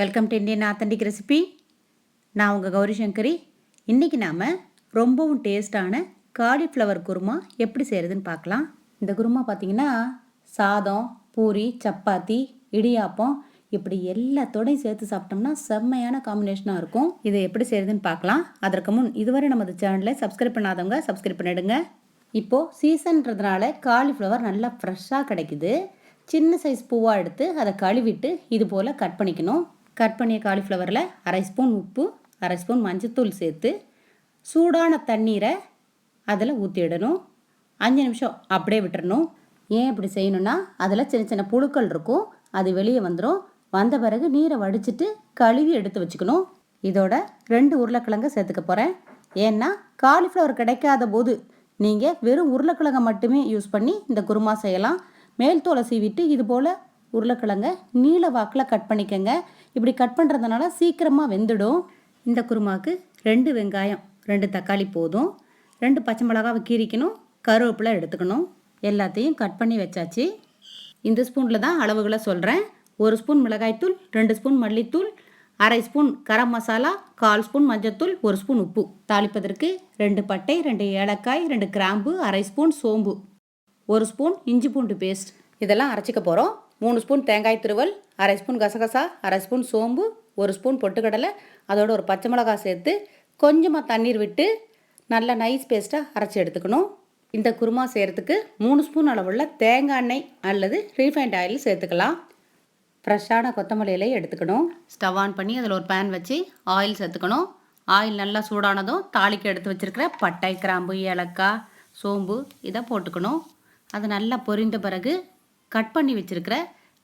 Welcome to Indian authentic recipe. நான் உங்கள் கௌரி சங்கரி. இன்றைக்கி நாம் ரொம்பவும் டேஸ்டான காலிஃப்ளவர் குருமா எப்படி செய்கிறதுன்னு பார்க்கலாம். இந்த குருமா பார்த்திங்கன்னா சாதம், பூரி, சப்பாத்தி, இடியாப்பம் இப்படி எல்லாத்தோடையும் சேர்த்து சாப்பிட்டோம்னா செம்மையான காம்பினேஷனாக இருக்கும். இதை எப்படி செய்கிறதுன்னு பார்க்கலாம். அதற்கு முன் இதுவரை நமது சேனலை சப்ஸ்கிரைப் பண்ணாதவங்க சப்ஸ்கிரைப் பண்ணிவிடுங்க. இப்போது சீசன்றதுனால காலிஃப்ளவர் நல்லா ஃப்ரெஷ்ஷாக கிடைக்குது. சின்ன சைஸ் பூவாக எடுத்து அதை கழுவிட்டு இது போல் கட் பண்ணிக்கணும். கட் பண்ணிய காலிஃப்ளவரில் அரை ஸ்பூன் உப்பு, அரை ஸ்பூன் மஞ்சத்தூள் சேர்த்து சூடான தண்ணீரை அதில் ஊற்றிடணும். 5 நிமிஷம் அப்படியே விட்டுறணும். ஏன் இப்படி செய்யணுன்னா அதில் சின்ன சின்ன புழுக்கள் இருக்கும், அது வெளியே வந்துடும். வந்த பிறகு நீரை வடிச்சிட்டு கழுவி எடுத்து வச்சுக்கணும். இதோட 2 உருளைக்கிழங்கு சேர்த்துக்க போகிறேன். ஏன்னா காலிஃப்ளவர் கிடைக்காத போது நீங்கள் வெறும் உருளைக்கிழங்கை மட்டுமே யூஸ் பண்ணி இந்த குருமா செய்யலாம். மேல் தோலை சீவிட்டு இது போல் உருளைக்கிழங்கை நீல வாக்கில் கட் பண்ணிக்கோங்க. இப்படி கட் பண்ணுறதுனால சீக்கிரமாக வெந்துடும். இந்த குருமாவுக்கு 2 வெங்காயம், 2 தக்காளி போதும். 2 பச்சை மிளகாவை கீரிக்கணும், கருவேப்பிலை எடுத்துக்கணும். எல்லாத்தையும் கட் பண்ணி வச்சாச்சு. இந்த ஸ்பூனில் தான் அளவுகளை சொல்கிறேன். 1 ஸ்பூன் மிளகாய்த்தூள், 2 ஸ்பூன் மல்லித்தூள், அரை ஸ்பூன் கரம் மசாலா, 1/4 ஸ்பூன் மஞ்சத்தூள், 1 ஸ்பூன் உப்பு. தாளிப்பதற்கு 2 பட்டை, 2 ஏலக்காய், 2 கிராம்பு, அரை ஸ்பூன் சோம்பு, 1 ஸ்பூன் இஞ்சி பூண்டு பேஸ்ட். இதெல்லாம் அரைச்சிக்க போகிறோம். 3 ஸ்பூன் தேங்காய் துருவல், அரை ஸ்பூன் கசகசா, அரை ஸ்பூன் சோம்பு, 1 ஸ்பூன் பொட்டுக்கடலை, அதோட ஒரு பச்சை மிளகாய் சேர்த்து கொஞ்சமாக தண்ணீர் விட்டு நல்லா நைஸ் பேஸ்ட்டாக அரைச்சி எடுத்துக்கணும். இந்த குருமா செய்கிறதுக்கு 3 ஸ்பூன் அளவுள்ள தேங்காய் எண்ணெய் அல்லது ரீஃபைண்ட் ஆயில் சேர்த்துக்கலாம். ஃப்ரெஷ்ஷான கொத்தமல்லி இலையை எடுத்துக்கணும். ஸ்டவ் ஆன் பண்ணி அதில் ஒரு பேன் வச்சு ஆயில் சேர்த்துக்கணும். ஆயில் நல்லா சூடானதும் தாளிக்கு எடுத்து வச்சுருக்கிற பட்டை, கிராம்பு, ஏலக்காய், சோம்பு இதை போட்டுக்கணும். அது நல்லா பொரிந்த பிறகு கட் பண்ணி வச்சுருக்கிற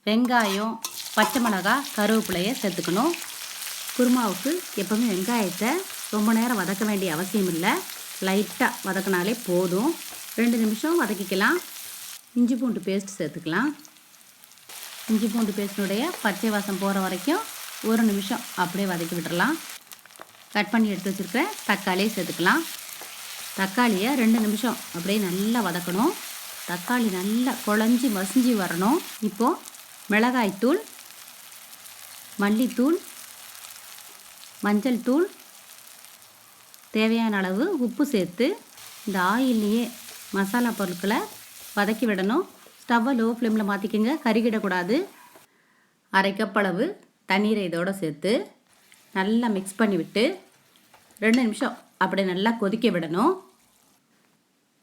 வெங்காயம், பச்சை மிளகாய், கருவேப்பிலையை சேர்த்துக்கணும். குருமாவுக்கு எப்போவுமே வெங்காயத்தை ரொம்ப நேரம் வதக்க வேண்டிய அவசியம் இல்லை. லைட்டாக வதக்கினாலே போதும். 2 நிமிஷம் வதக்கிக்கலாம். இஞ்சி பூண்டு பேஸ்ட் சேர்த்துக்கலாம். இஞ்சி பூண்டு பேஸ்டினுடைய பச்சை வாசம் போகிற வரைக்கும் 1 நிமிஷம் அப்படியே வதக்கி விட்டுறலாம். கட் பண்ணி எடுத்து வச்சுருக்கிற தக்காளியை சேர்த்துக்கலாம். தக்காளியை 2 நிமிஷம் அப்படியே நல்லா வதக்கணும். தக்காளி நல்லா குழஞ்சி மசிஞ்சு வரணும். இப்போது மிளகாய்த்தூள், மல்லித்தூள், மஞ்சள் தூள், தேவையான அளவு உப்பு சேர்த்து இந்த ஆயில்லையே மசாலா பொருட்களை வதக்கி விடணும். ஸ்டவ்வை லோ ஃப்ளேமில் மாற்றிக்கோங்க, கருகிடக்கூடாது. அரை கப் அளவு தண்ணீரை இதோடு சேர்த்து நல்லா மிக்ஸ் பண்ணி விட்டு 2 நிமிஷம் அப்படியே நல்லா கொதிக்க விடணும்.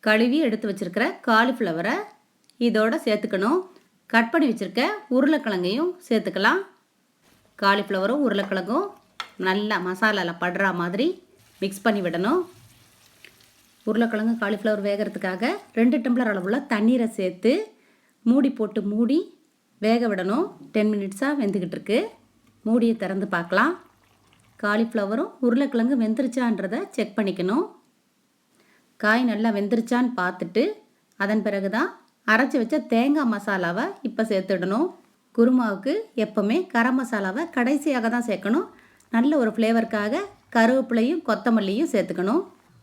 கழுவி எடுத்து வச்சுருக்கிற காலிஃப்ளவரை இதோடு சேர்த்துக்கணும். கட் பண்ணி வச்சுருக்க உருளைக்கிழங்கையும் சேர்த்துக்கலாம். காலிஃப்ளவரும் உருளைக்கிழங்கும் நல்லா மசாலாவில் படுற மாதிரி மிக்ஸ் பண்ணி விடணும். உருளைக்கிழங்கு காலிஃப்ளவர் வேகிறதுக்காக 2 டம்ளர் அளவுள்ள தண்ணீரை சேர்த்து மூடி போட்டு மூடி வேக விடணும். 10 மினிட்ஸாக வெந்துக்கிட்டு இருக்கு. மூடியை திறந்து பார்க்கலாம். காலிஃப்ளவரும் உருளைக்கிழங்கு வெந்துருச்சான்றதை செக் பண்ணிக்கணும். காய் நல்லா வெந்துருச்சான்னு பார்த்துட்டு அதன் பிறகு தான் அரைச்சி வச்ச தேங்காய் மசாலாவை இப்போ சேர்த்துடணும். குருமாவுக்கு எப்போவுமே கரம் மசாலாவை கடைசியாக தான் சேர்க்கணும். நல்ல ஒரு ஃப்ளேவருக்காக கருவேப்பிலையும் கொத்தமல்லியும் சேர்த்துக்கணும்.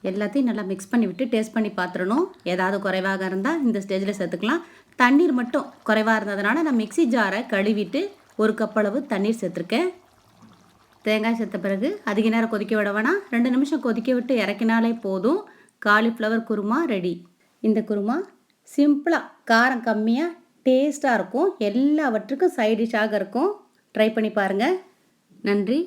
எல்லாத்தையும் நல்லா மிக்ஸ் பண்ணி விட்டு டேஸ்ட் பண்ணி பார்த்துடணும். ஏதாவது குறைவாக இருந்தால் இந்த ஸ்டேஜில் சேர்த்துக்கலாம். தண்ணீர் மட்டும் குறைவாக இருந்ததுனால நான் மிக்ஸி ஜாரை கழுவிட்டு 1 கப் அளவு தண்ணீர் சேர்த்துருக்கேன். தேங்காய் சேர்த்த பிறகு அதிக நேரம் கொதிக்க விட வேணாம். 2 நிமிஷம் கொதிக்க விட்டு இறக்கினாலே போதும். Cauliflower kurma ready. இந்த குருமா சிம்பிளாக காரம் கம்மியாக டேஸ்ட்டாக இருக்கும். எல்லாவற்றுக்கும் சைட் டிஷ்ஷாக இருக்கும். ட்ரை பண்ணி பாருங்கள். நன்றி.